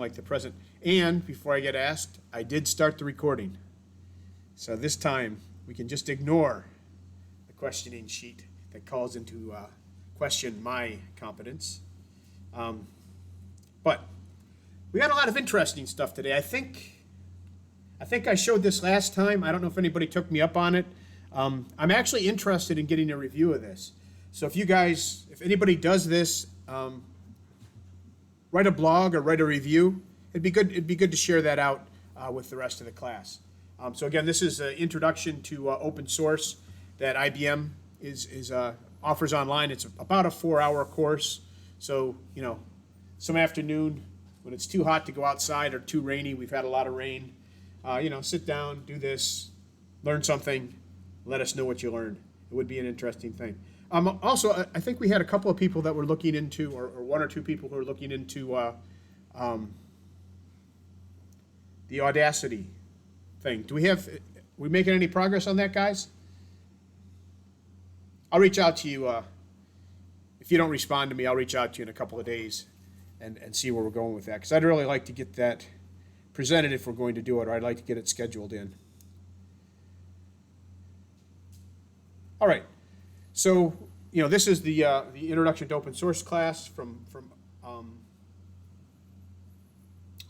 like the present. And before I get asked, I did start the recording. So this time we can just ignore the questioning sheet that calls into question my competence. But we got a lot of interesting stuff today. I think I showed this last time. I don't know if anybody took me up on it. I'm actually interested in getting a review of this. So if anybody does this, write a blog or write a review. It'd be good to share that out with the rest of the class. So again, this is an introduction to open source that IBM offers online. It's about a 4-hour course. So some afternoon when it's too hot to go outside or too rainy, we've had a lot of rain. Sit down, do this, learn something, let us know what you learned. It would be an interesting thing. Also, I think we had a couple of people that were looking into, or one or two people who were looking into the Audacity thing. We making any progress on that, guys? I'll reach out to you. If you don't respond to me, I'll reach out to you in a couple of days and see where we're going with that. Because I'd really like to get that presented if we're going to do it, or I'd like to get it scheduled in. All right. So, this is the Introduction to Open Source class from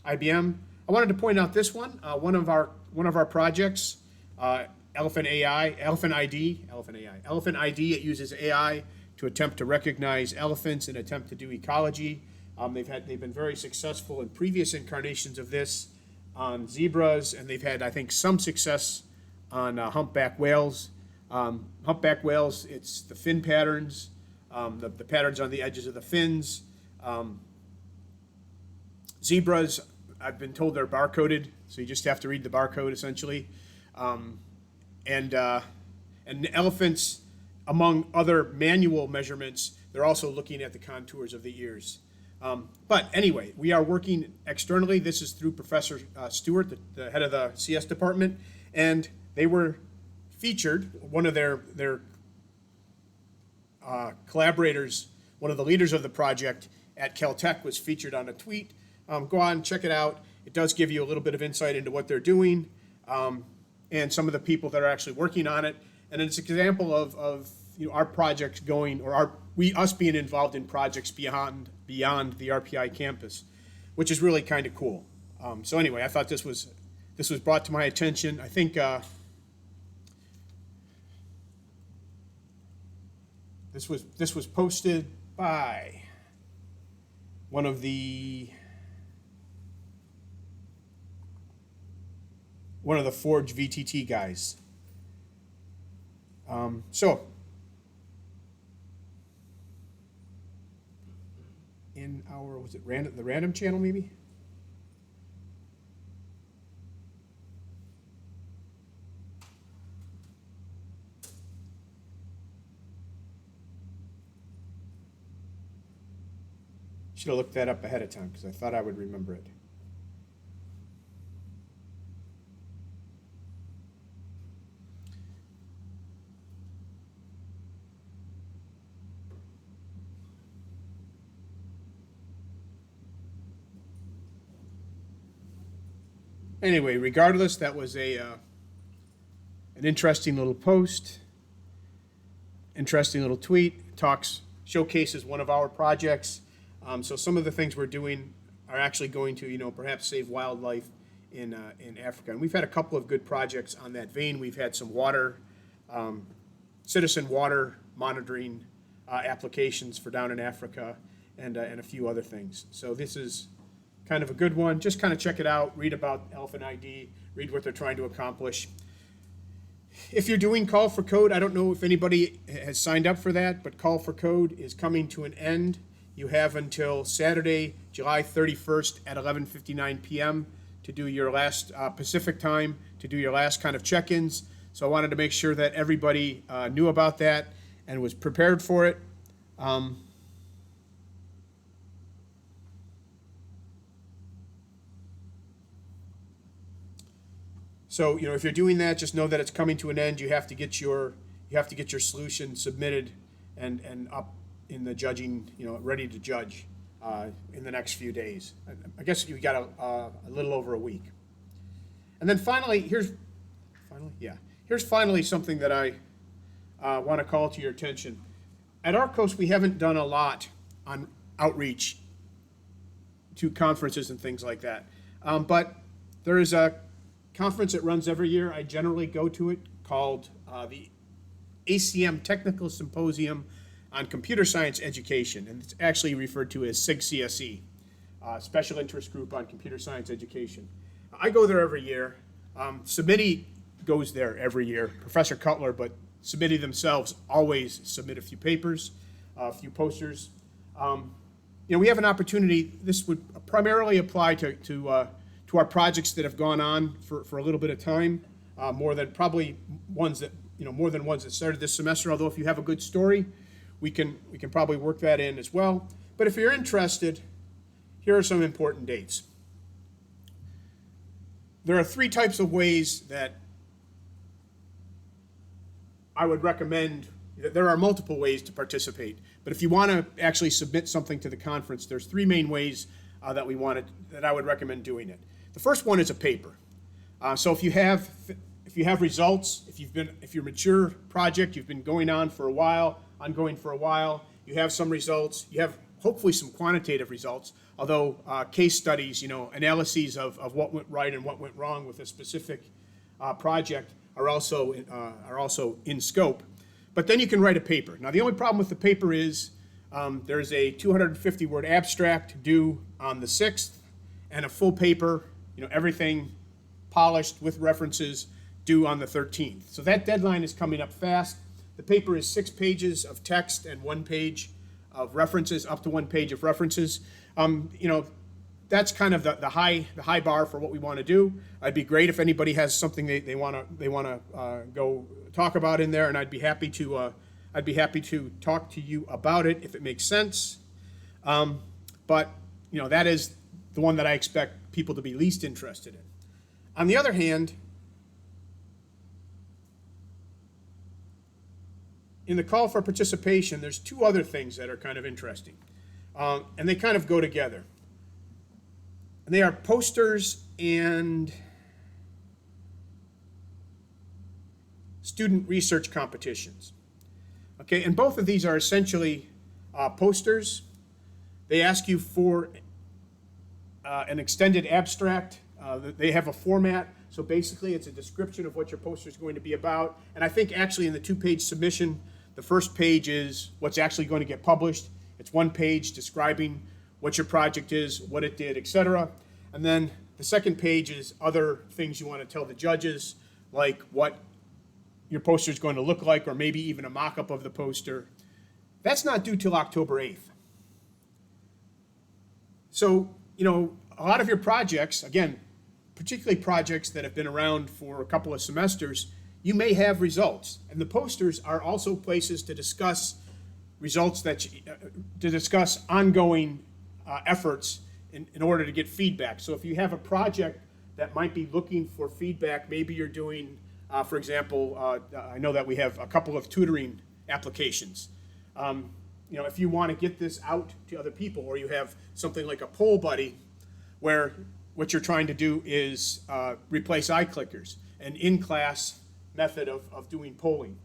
IBM. I wanted to point out this one. One of our projects, Elephant ID. It uses AI to attempt to recognize elephants and attempt to do ecology. They've been very successful in previous incarnations of this on zebras, and they've had, I think, some success on humpback whales. Humpback whales, it's the fin patterns, the patterns on the edges of the fins. Zebras, I've been told they're barcoded, so you just have to read the barcode essentially. And elephants, among other manual measurements, they're also looking at the contours of the ears. But anyway, we are working externally. This is through Professor Stewart, the head of the CS department, and they were featured. One of their collaborators, one of the leaders of the project at Caltech, was featured on a tweet. Go on, check it out. It does give you a little bit of insight into what they're doing and some of the people that are actually working on it. And it's an example of our projects going, or us being involved in projects beyond the RPI campus, which is really kind of cool. So anyway, I thought this was brought to my attention. I think this was posted by one of the Forge VTT guys. So in our, was it the random channel maybe? Should have looked that up ahead of time because I thought I would remember it. Anyway, regardless, that was an interesting little post, interesting little tweet. Showcases one of our projects. So some of the things we're doing are actually going to, perhaps save wildlife in Africa. And we've had a couple of good projects on that vein. We've had some citizen water monitoring applications for down in Africa and a few other things. So this is kind of a good one. Just kind of check it out, read about Elephant ID, read what they're trying to accomplish. If you're doing Call for Code, I don't know if anybody has signed up for that, but Call for Code is coming to an end. You have until Saturday, July 31st at 11:59 p.m. to do your last Pacific time, to do your last kind of check-ins. So I wanted to make sure that everybody knew about that and was prepared for it. So if you're doing that, just know that it's coming to an end. You have to get your solution submitted and up in the judging, ready to judge in the next few days. I guess you got a little over a week. And then finally, here's finally something that I want to call to your attention. At RCOS, we haven't done a lot on outreach to conferences and things like that. But there is a conference that runs every year. I generally go to it, called the ACM Technical Symposium on Computer Science Education, and it's actually referred to as SIG-CSE, Special Interest Group on Computer Science Education. I go there every year. Submittee goes there every year, Professor Cutler, but Submittee themselves always submit a few papers, a few posters. We have an opportunity. This would primarily apply to our projects that have gone on for a little bit of time, more than ones that started this semester. Although if you have a good story, we can probably work that in as well. But if you're interested, here are some important dates. There are 3 types of ways that I would recommend. There are multiple ways to participate, but if you want to actually submit something to the conference, there's 3 main ways that I would recommend doing it. The first one is a paper. So if you have results, if your mature project, you've been ongoing for a while, you have some results, you have hopefully some quantitative results, although case studies, analyses of what went right and what went wrong with a specific project are also in scope. But then you can write a paper. Now, the only problem with the paper is there's a 250-word abstract due on the 6th, and a full paper, everything polished with references, due on the 13th. So that deadline is coming up fast. The paper is 6 pages of text and 1 page of references, up to 1 page of references. That's kind of the high bar for what we want to do. It'd be great if anybody has something they want to go talk about in there, and I'd be happy to talk to you about it if it makes sense. But that is the one that I expect people to be least interested in. On the other hand, in the call for participation, there's 2 other things that are kind of interesting, and they kind of go together. And they are posters and student research competitions. Okay, and both of these are essentially posters. They ask you for an extended abstract. They have a format, so basically it's a description of what your poster is going to be about. And I think actually in the 2-page submission, the first page is what's actually going to get published. It's 1 page describing what your project is, what it did, etc. And then the second page is other things you want to tell the judges, like what your poster is going to look like, or maybe even a mock-up of the poster. That's not due till October 8th. So, a lot of your projects, again, particularly projects that have been around for a couple of semesters, you may have results. And the posters are also places to discuss results, to discuss ongoing efforts in order to get feedback. So if you have a project that might be looking for feedback, maybe you're doing, for example, I know that we have a couple of tutoring applications. If you want to get this out to other people, or you have something like a poll buddy, where what you're trying to do is replace iClickers, an in-class method of doing polling.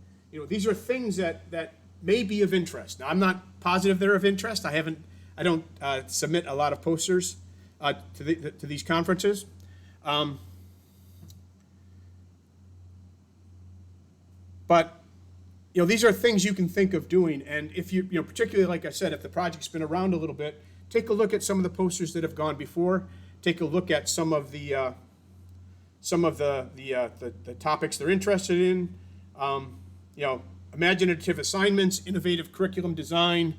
These are things that may be of interest. Now, I'm not positive they're of interest. I don't submit a lot of posters to these conferences. But these are things you can think of doing. And if you particularly, like I said, if the project's been around a little bit, take a look at some of the posters that have gone before. Take a look at some of the topics they're interested in. Imaginative assignments, innovative curriculum design.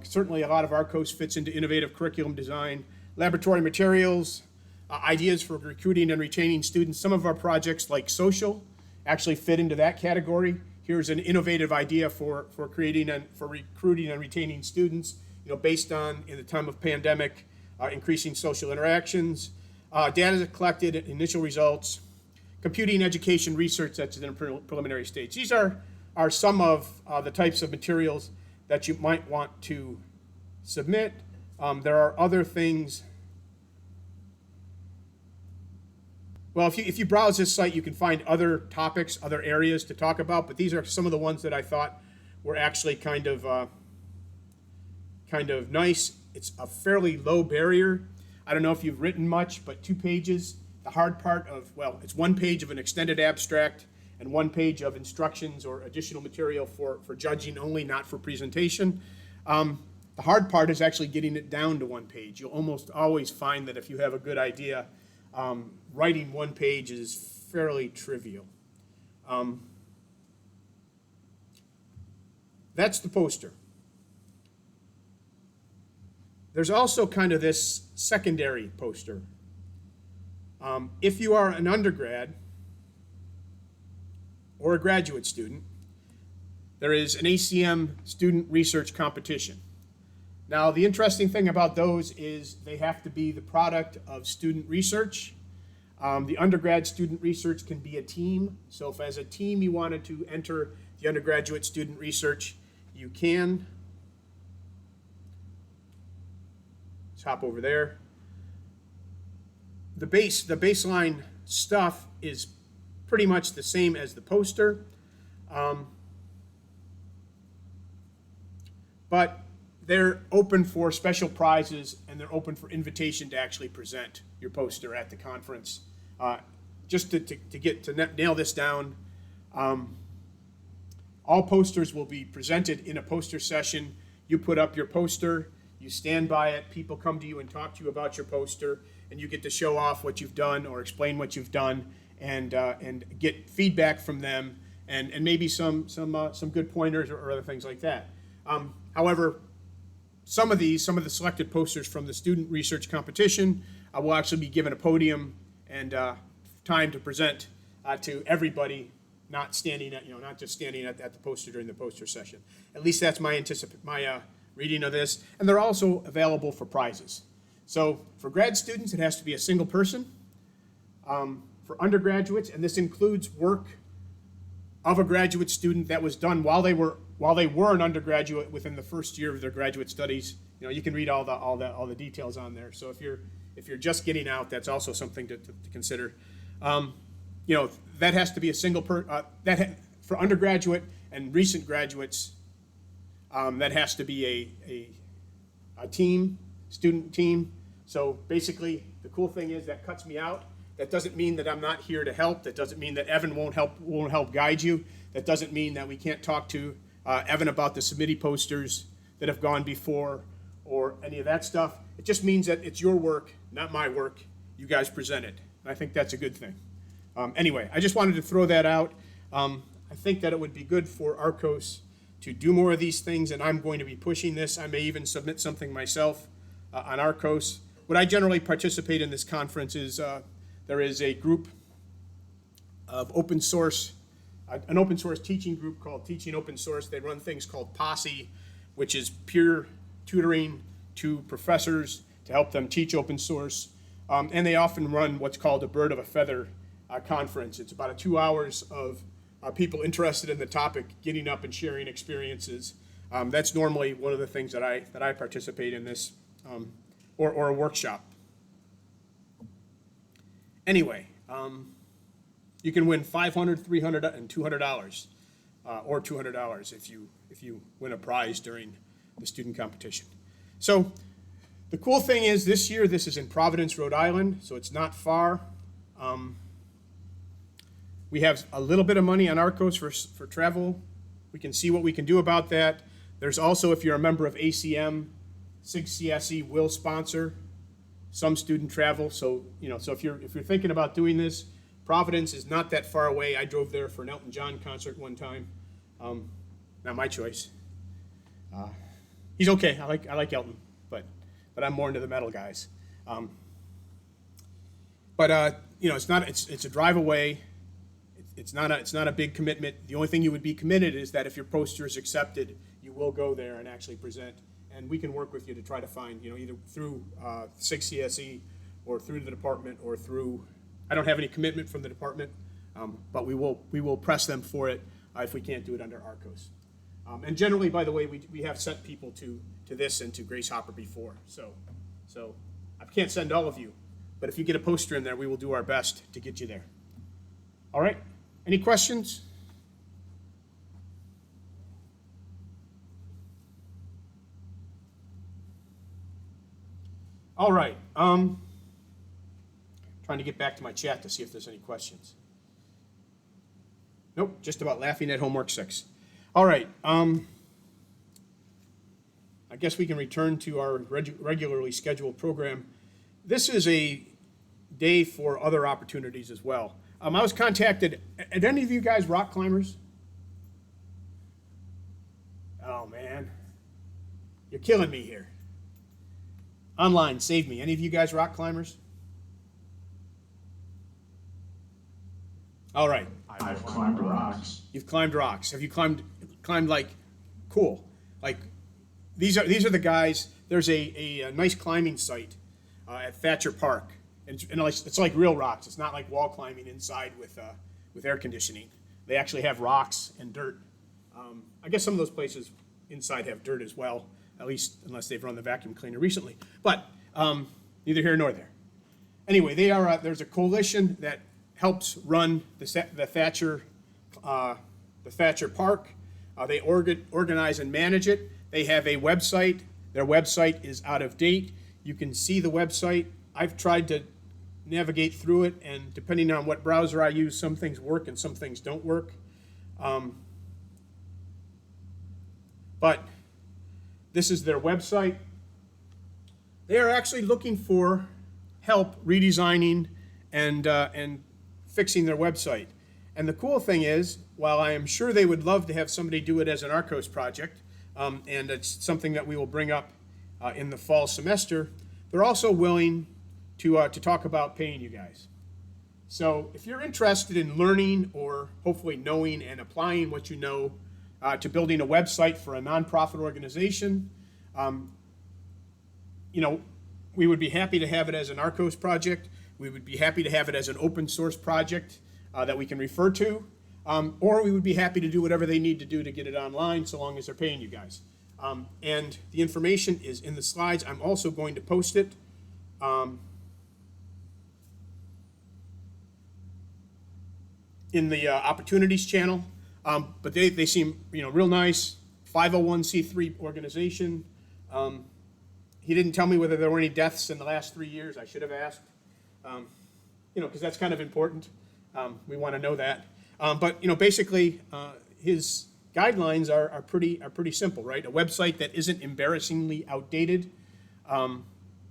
Certainly a lot of RCOS fits into innovative curriculum design. Laboratory materials, ideas for recruiting and retaining students. Some of our projects, like social, actually fit into that category. Here's an innovative idea for recruiting and retaining students, based on, in the time of pandemic, increasing social interactions. Data collected, initial results. Computing education research that's in a preliminary stage. These are some of the types of materials that you might want to submit. There are other things. Well, if you browse this site, you can find other topics, other areas to talk about, but these are some of the ones that I thought were actually kind of nice. It's a fairly low barrier. I don't know if you've written much, but 2 pages. The hard part of, well, it's 1 page of an extended abstract and 1 page of instructions or additional material for judging only, not for presentation. The hard part is actually getting it down to 1 page. You'll almost always find that if you have a good idea, writing 1 page is fairly trivial. That's the poster. There's also kind of this secondary poster. If you are an undergrad or a graduate student, there is an ACM student research competition. Now, the interesting thing about those is they have to be the product of student research. The undergrad student research can be a team. So if as a team you wanted to enter the undergraduate student research, you can. Let's hop over there. The baseline stuff is pretty much the same as the poster. But they're open for special prizes, and they're open for invitation to actually present your poster at the conference. Just to nail this down, all posters will be presented in a poster session. You put up your poster, you stand by it, people come to you and talk to you about your poster, and you get to show off what you've done or explain what you've done, and get feedback from them, and maybe some good pointers or other things like that. However, some of the selected posters from the student research competition will actually be given a podium and time to present to everybody, not just standing at the poster during the poster session. At least that's my reading of this. And they're also available for prizes. So for grad students, it has to be a single person. For undergraduates, and this includes work of a graduate student that was done while they were an undergraduate within the first year of their graduate studies. You can read all the details on there. So if you're just getting out, that's also something to consider. That has to be a single for undergraduate and recent graduates. That has to be a team, student team. So basically, the cool thing is that cuts me out. That doesn't mean that I'm not here to help. That doesn't mean that Evan won't help guide you. That doesn't mean that we can't talk to Evan about the submittee posters that have gone before or any of that stuff. It just means that it's your work, not my work. You guys present it. And I think that's a good thing. Anyway, I just wanted to throw that out. I think that it would be good for RCOS to do more of these things, and I'm going to be pushing this. I may even submit something myself on RCOS. What I generally participate in this conference is there is a group of open source, an open source teaching group called Teaching Open Source. They run things called Posse, which is peer tutoring to professors to help them teach open source. And they often run what's called a bird of a feather conference. It's about 2 hours of people interested in the topic getting up and sharing experiences. That's normally one of the things that I participate in this, or a workshop. Anyway, you can win $500, $300, and $200, or $200 if you win a prize during the student competition. So the cool thing is this year this is in Providence, Rhode Island, so it's not far. We have a little bit of money on RCOS for travel. We can see what we can do about that. There's also, if you're a member of ACM, SIG-CSE will sponsor some student travel. So if you're thinking about doing this, Providence is not that far away. I drove there for an Elton John concert one time. Not my choice. He's okay. I like Elton, but I'm more into the metal guys. It's a drive away. It's not a big commitment. The only thing you would be committed is that if your poster is accepted, you will go there and actually present. And we can work with you to try to find, either through SIG-CSE or through the department or through. I don't have any commitment from the department, but we will press them for it if we can't do it under RCOS. And generally, by the way, we have sent people to this and to Grace Hopper before. So I can't send all of you, but if you get a poster in there, we will do our best to get you there. All right, any questions? All right, trying to get back to my chat to see if there's any questions. Nope, just about laughing at homework 6. All right, I guess we can return to our regularly scheduled program. This is a day for other opportunities as well. I was contacted, are any of you guys rock climbers? Oh man, you're killing me here. Online, save me. Any of you guys rock climbers? All right. I've climbed rocks. You've climbed rocks. Have you climbed like, cool? Like, these are the guys. There's a nice climbing site at Thatcher Park, and it's like real rocks. It's not like wall climbing inside with air conditioning. They actually have rocks and dirt. I guess some of those places inside have dirt as well, at least unless they've run the vacuum cleaner recently. But neither here nor there. Anyway, they are. There's a coalition that helps run the Thatcher Park. They organize and manage it. They have a website. Their website is out of date. You can see the website. I've tried to navigate through it, and depending on what browser I use, some things work and some things don't work. But this is their website. They are actually looking for help redesigning and fixing their website. And the cool thing is, while I am sure they would love to have somebody do it as an RCOS project, and it's something that we will bring up in the fall semester, they're also willing to talk about paying you guys. So if you're interested in learning or hopefully knowing and applying what you know to building a website for a nonprofit organization, we would be happy to have it as an RCOS project. We would be happy to have it as an open source project that we can refer to, or we would be happy to do whatever they need to do to get it online, so long as they're paying you guys. And the information is in the slides. I'm also going to post it. In the opportunities channel, but they seem real nice. 501c3 organization. He didn't tell me whether there were any deaths in the last 3 years. I should have asked, because that's kind of important. We want to know that. But basically, his guidelines are pretty simple, right? A website that isn't embarrassingly outdated,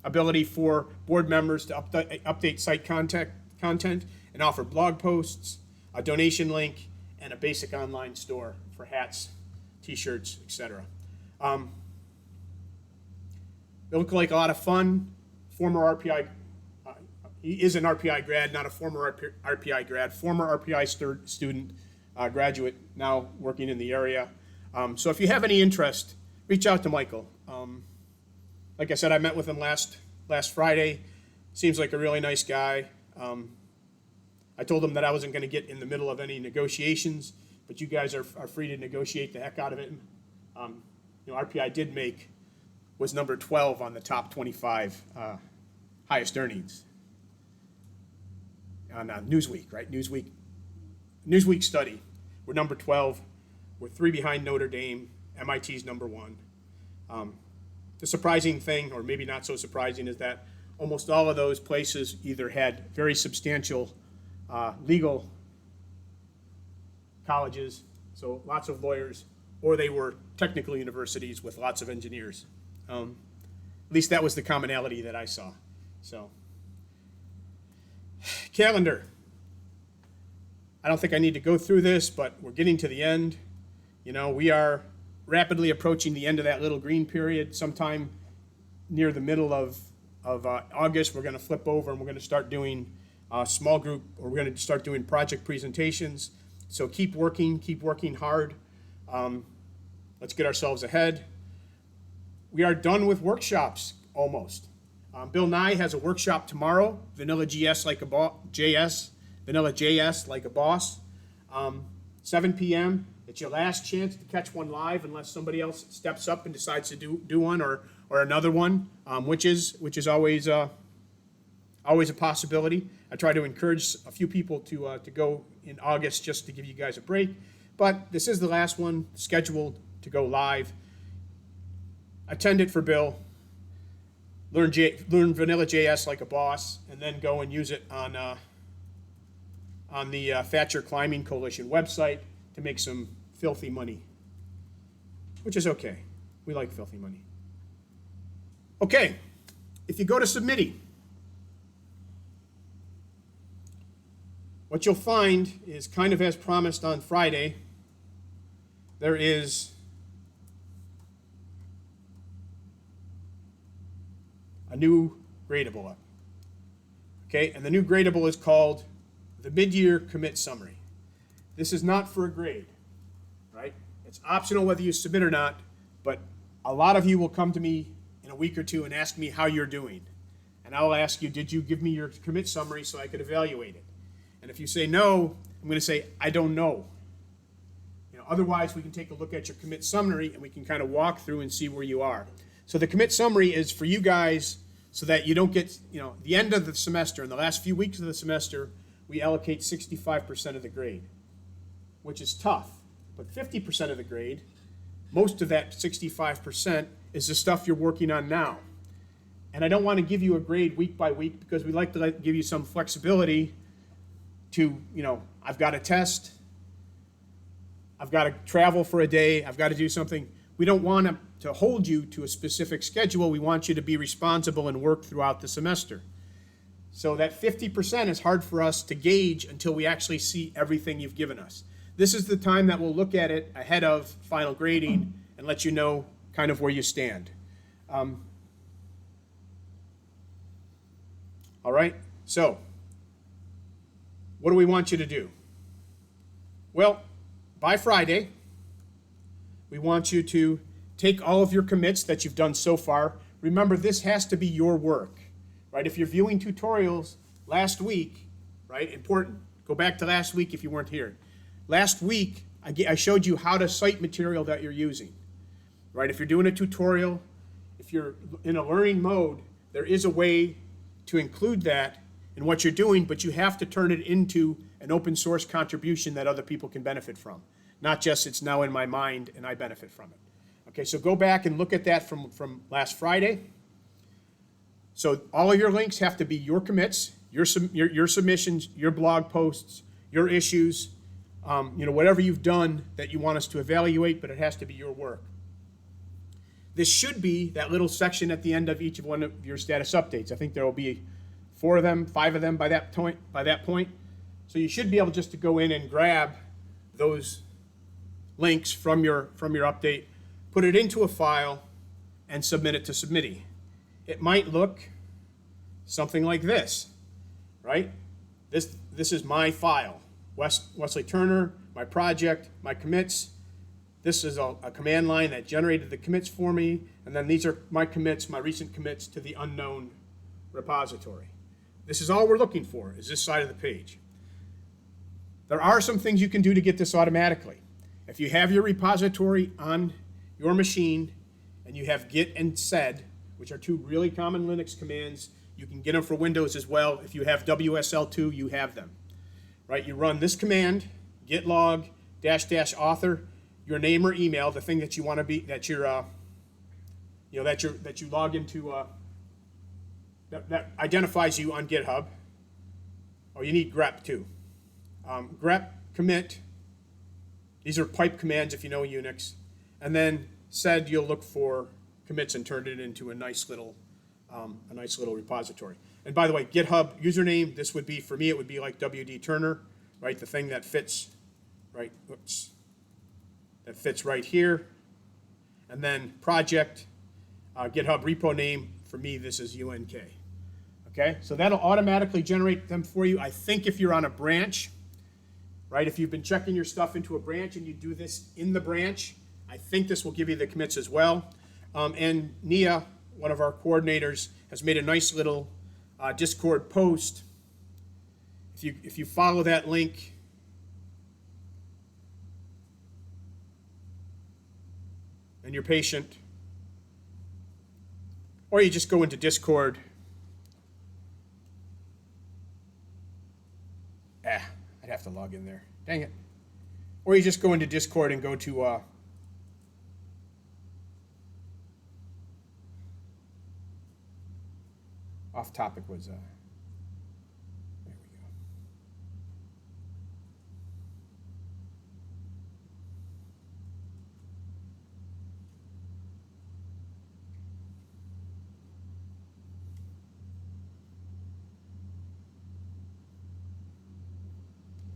ability for board members to update site content and offer blog posts, a donation link, and a basic online store for hats, t-shirts, etc. They look like a lot of fun. Former RPI, he is an RPI grad, not a former RPI grad, former RPI student, graduate, now working in the area. So if you have any interest, reach out to Michael. Like I said, I met with him last Friday. Seems like a really nice guy. I told him that I wasn't going to get in the middle of any negotiations, but you guys are free to negotiate the heck out of it. RPI was number 12 on the top 25 highest earnings on Newsweek, right? Newsweek study. We're number 12. We're 3 behind Notre Dame. MIT's number 1. The surprising thing, or maybe not so surprising, is that almost all of those places either had very substantial legal colleges, so lots of lawyers, or they were technical universities with lots of engineers. At least that was the commonality that I saw. So, calendar. I don't think I need to go through this, but we're getting to the end. We are rapidly approaching the end of that little green period. Sometime near the middle of August, we're going to flip over and we're going to start doing small group, or we're going to start doing project presentations. So keep working hard. Let's get ourselves ahead. We are done with workshops, almost. Bill Nye has a workshop tomorrow, Vanilla JS like a boss, 7 p.m. It's your last chance to catch one live unless somebody else steps up and decides to do one or another one, which is always always a possibility. I try to encourage a few people to go in August just to give you guys a break. But this is the last one scheduled to go live. Attend it for Bill. Learn vanilla JS like a boss, and then go and use it on the Thatcher Climbing Coalition website to make some filthy money, which is okay. We like filthy money. Okay, if you go to Submitty, what you'll find is kind of as promised on Friday, there is a new gradable up. Okay, and the new gradable is called the Mid-Year Commit Summary. This is not for a grade, right? It's optional whether you submit or not, but a lot of you will come to me in a week or two and ask me how you're doing. And I'll ask you, did you give me your commit summary so I could evaluate it? And if you say no, I'm going to say, I don't know. Otherwise, we can take a look at your commit summary and we can kind of walk through and see where you are. So the commit summary is for you guys so that you don't get, the end of the semester, in the last few weeks of the semester, we allocate 65% of the grade, which is tough. But 50% of the grade, most of that 65% is the stuff you're working on now. And I don't want to give you a grade week by week because we like to give you some flexibility to, I've got a test, I've got to travel for a day, I've got to do something. We don't want to hold you to a specific schedule. We want you to be responsible and work throughout the semester. So that 50% is hard for us to gauge until we actually see everything you've given us. This is the time that we'll look at it ahead of final grading and let you know kind of where you stand. All right, so what do we want you to do? Well, by Friday, we want you to take all of your commits that you've done so far. Remember, this has to be your work, right? If you're viewing tutorials last week, right, important, go back to last week if you weren't here. Last week, I showed you how to cite material that you're using, right? If you're doing a tutorial, if you're in a learning mode, there is a way to include that in what you're doing, but you have to turn it into an open source contribution that other people can benefit from. Not just it's now in my mind and I benefit from it. Okay, so go back and look at that from last Friday. So all of your links have to be your commits, your submissions, your blog posts, your issues, whatever you've done that you want us to evaluate, but it has to be your work. This should be that little section at the end of each of one of your status updates. I think there will be 4 of them, 5 of them by that point. So you should be able just to go in and grab those links from your update, put it into a file, and submit it to Submitty. It might look something like this, right? This is my file, Wesley Turner, my project, my commits. This is a command line that generated the commits for me, and then these are my commits, my recent commits to the unknown repository. This is all we're looking for, is this side of the page. There are some things you can do to get this automatically. If you have your repository on your machine and you have git and sed, which are 2 really common Linux commands, you can get them for Windows as well. If you have WSL2, you have them. Right? You run this command, git log -- author, your name or email, the thing that you want to be, that you're that you log into, that identifies you on GitHub. Oh, you need grep too. Grep, commit, these are pipe commands if you know Unix, and then sed, you'll look for commits and turn it into a nice little repository. And by the way, GitHub username, this would be, for me, it would be like WD Turner, right? The thing that fits, right? Whoops, that fits right here. And then project, GitHub repo name, for me, this is UNK. Okay, so that'll automatically generate them for you. I think if you're on a branch, right, if you've been checking your stuff into a branch and you do this in the branch, I think this will give you the commits as well. And Nia, one of our coordinators, has made a nice little Discord post. If you follow that link, and you're patient, or you just go into Discord. I'd have to log in there. Dang it. Or you just go into Discord and go to off topic was there we go.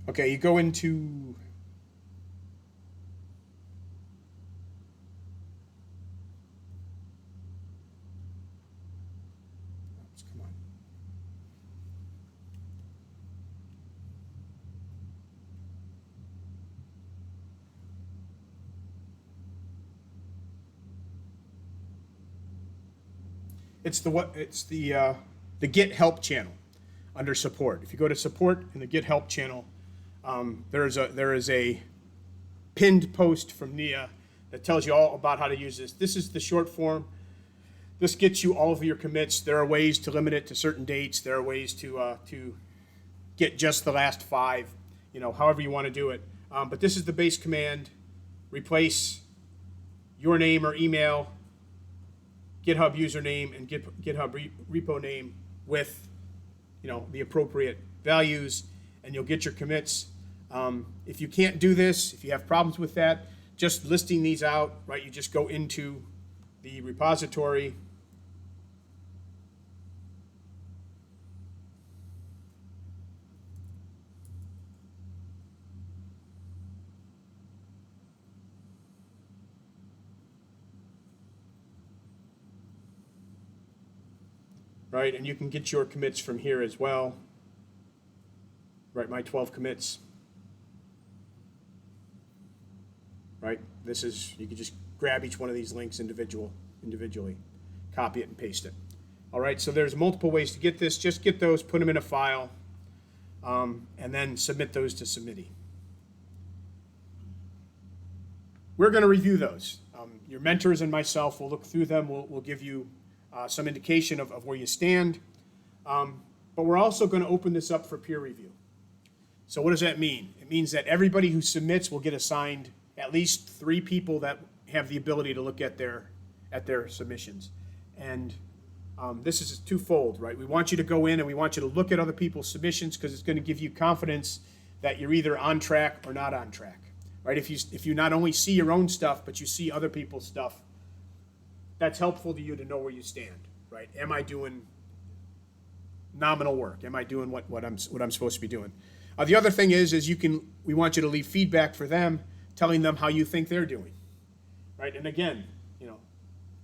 Okay, you go into come on. It's the Get Help channel under support. If you go to support in the Get Help channel, there is a pinned post from Nia that tells you all about how to use this. This is the short form. This gets you all of your commits. There are ways to limit it to certain dates. There are ways to get just the last 5, however you want to do it. But this is the base command. Replace your name or email, GitHub username, and GitHub repo name with, the appropriate values, and you'll get your commits. If you can't do this, if you have problems with that, just listing these out, right? You just go into the repository. Right, and you can get your commits from here as well. Right, my 12 commits. Right, this is, you can just grab each one of these links individually, copy it and paste it. All right, so there's multiple ways to get this. Just get those, put them in a file, and then submit those to Submittee. We're going to review those. Your mentors and myself will look through them. We'll give you some indication of where you stand. But we're also going to open this up for peer review. So what does that mean? It means that everybody who submits will get assigned at least 3 people that have the ability to look at their submissions. And this is twofold, right? We want you to go in and we want you to look at other people's submissions because it's going to give you confidence that you're either on track or not on track, right? If you not only see your own stuff, but you see other people's stuff, that's helpful to you to know where you stand, right? Am I doing nominal work? Am I doing what I'm supposed to be doing? The other thing is we want you to leave feedback for them, telling them how you think they're doing, right? And again,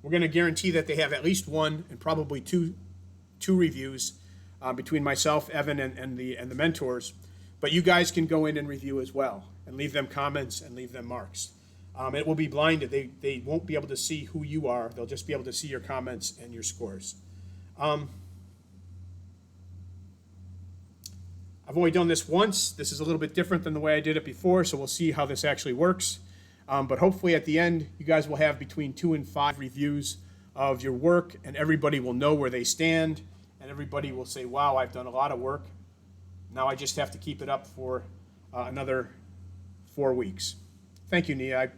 we're going to guarantee that they have at least 1 and probably two reviews between myself, Evan, and the mentors. But you guys can go in and review as well and leave them comments and leave them marks. It will be blinded. They won't be able to see who you are. They'll just be able to see your comments and your scores. I've only done this once. This is a little bit different than the way I did it before, so we'll see how this actually works. But hopefully at the end, you guys will have between 2 and 5 reviews of your work, and everybody will know where they stand, and everybody will say, wow, I've done a lot of work. Now I just have to keep it up for another 4 weeks. Thank you, Nia.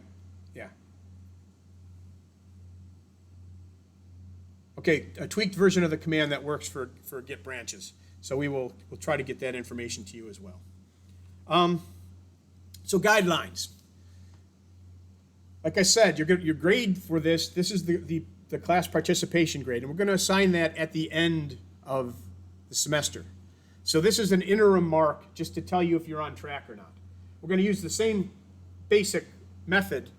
Okay, a tweaked version of the command that works for get branches. So we'll try to get that information to you as well. So guidelines. Like I said, your grade for this is the class participation grade, and we're going to assign that at the end of the semester. So this is an interim mark just to tell you if you're on track or not. We're going to use the same basic method,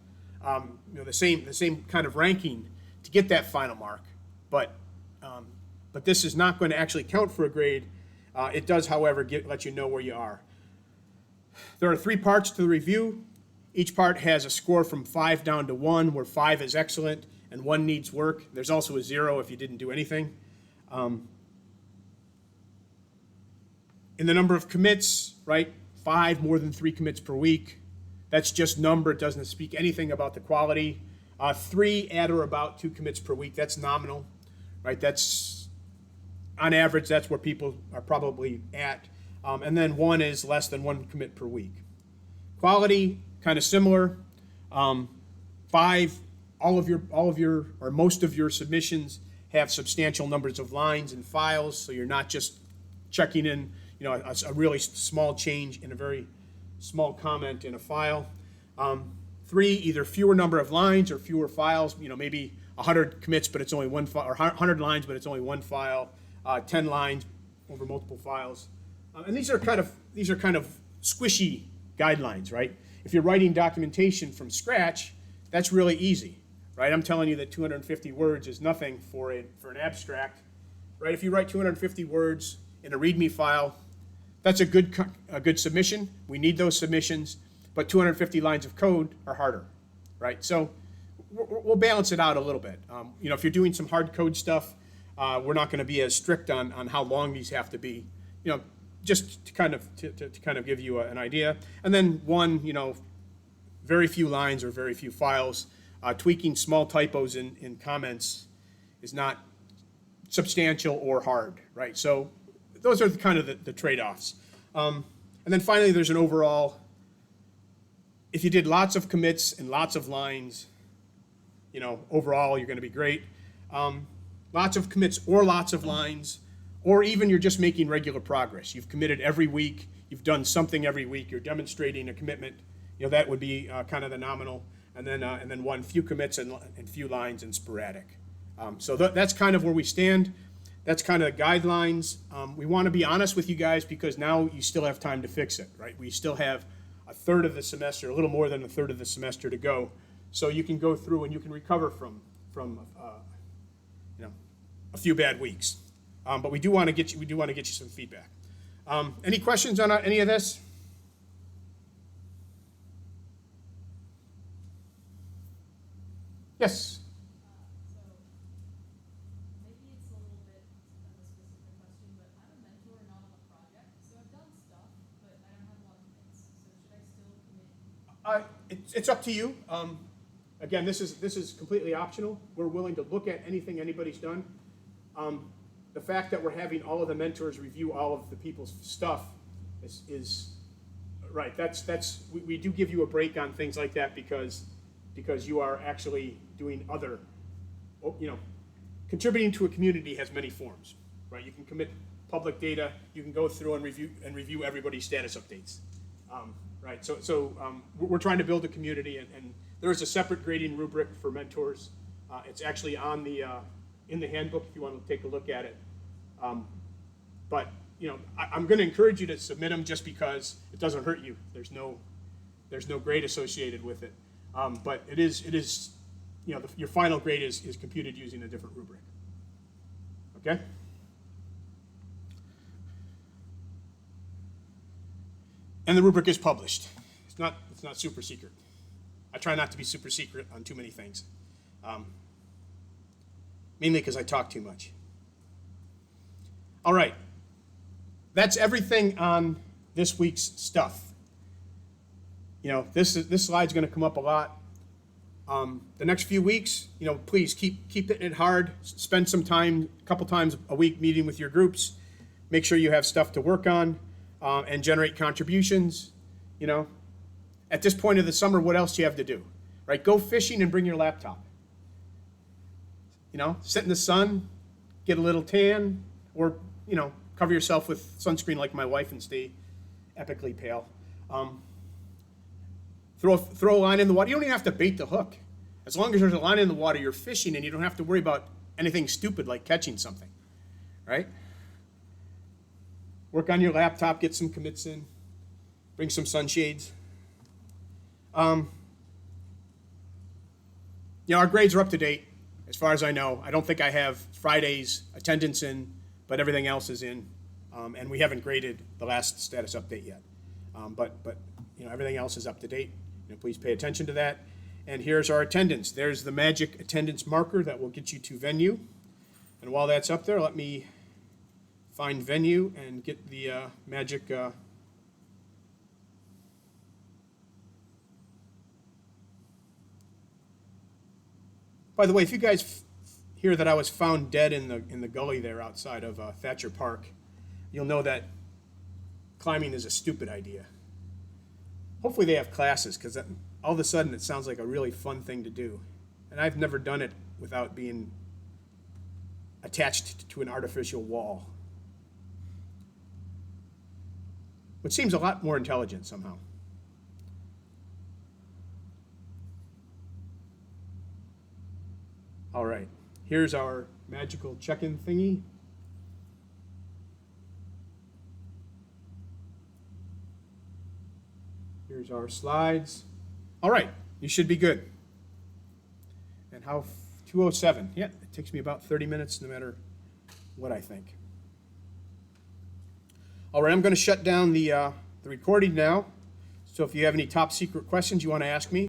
the same kind of ranking to get that final mark, but this is not going to actually count for a grade. It does, however, let you know where you are. There are 3 parts to the review. Each part has a score from 5 down to 1, where 5 is excellent and 1 needs work. There's also a 0 if you didn't do anything. In the number of commits, right? 5 more than 3 commits per week. That's just number. It doesn't speak anything about the quality. 3 at or about 2 commits per week. That's nominal, right? That's, on average, that's where people are probably at. And then 1 is less than 1 commit per week. Quality, kind of similar. 5, all of your, or most of your submissions have substantial numbers of lines and files, so you're not just checking in, a really small change in a very small comment in a file. 3, either fewer number of lines or fewer files, maybe 100 commits, but it's only 1 file, or 100 lines, but it's only 1 file, 10 lines over multiple files. And these are kind of squishy guidelines, right? If you're writing documentation from scratch, that's really easy, right? I'm telling you that 250 words is nothing for an abstract, right? If you write 250 words in a README file, that's a good submission. We need those submissions, but 250 lines of code are harder, right? So we'll balance it out a little bit. If you're doing some hard code stuff, we're not going to be as strict on how long these have to be, just to kind of give you an idea. And then 1, very few lines or very few files. Tweaking small typos in comments is not substantial or hard, right? So those are kind of the trade-offs. And then finally, there's an overall. If you did lots of commits and lots of lines, overall you're going to be great. Lots of commits or lots of lines, or even you're just making regular progress. You've committed every week. You've done something every week. You're demonstrating a commitment. That would be kind of the nominal. And then 1, few commits and few lines and sporadic. So that's kind of where we stand. That's kind of the guidelines. We want to be honest with you guys because now you still have time to fix it, right? We still have a third of the semester, a little more than a third of the semester to go. So you can go through and you can recover from a few bad weeks. But we do want to get you some feedback. Any questions on any of this? Yes. So maybe it's a little bit of a specific question, but I'm a mentor, not on the project. So I've done stuff, but I don't have a lot of commits. So should I still commit? It's up to you. Again, this is completely optional. We're willing to look at anything anybody's done. The fact that we're having all of the mentors review all of the people's stuff is right. We do give you a break on things like that because you are actually doing other, contributing to a community has many forms, right? You can commit public data. You can go through and review everybody's status updates, right? So we're trying to build a community, and there is a separate grading rubric for mentors. It's actually on the in the handbook if you want to take a look at it. But I'm going to encourage you to submit them just because it doesn't hurt you. There's no grade associated with it. But it is your final grade is computed using a different rubric. Okay? And the rubric is published. It's not super secret. I try not to be super secret on too many things. Mainly because I talk too much. All right. That's everything on this week's stuff. This slide's going to come up a lot. The next few weeks, please keep hitting it hard. Spend some time, a couple times a week, meeting with your groups. Make sure you have stuff to work on and generate contributions. At this point of the summer, what else do you have to do? Right? Go fishing and bring your laptop. Sit in the sun, get a little tan, or cover yourself with sunscreen like my wife and stay epically pale. Throw a line in the water. You don't even have to bait the hook. As long as there's a line in the water, you're fishing and you don't have to worry about anything stupid like catching something, right? Work on your laptop, get some commits in, bring some sunshades. Our grades are up to date, as far as I know. I don't think I have Friday's attendance in, but everything else is in, and we haven't graded the last status update yet. But everything else is up to date. Please pay attention to that. And here's our attendance. There's the magic attendance marker that will get you to venue. And while that's up there, let me find venue and get the magic. By the way, if you guys hear that I was found dead in the gully there outside of Thatcher Park, you'll know that climbing is a stupid idea. Hopefully they have classes, because all of a sudden it sounds like a really fun thing to do. And I've never done it without being attached to an artificial wall, which seems a lot more intelligent somehow. All right, here's our magical check-in thingy. Here's our slides. All right, you should be good. And how, 2:07, yeah, it takes me about 30 minutes no matter what I think. All right, I'm going to shut down the recording now. So if you have any top secret questions you want to ask me,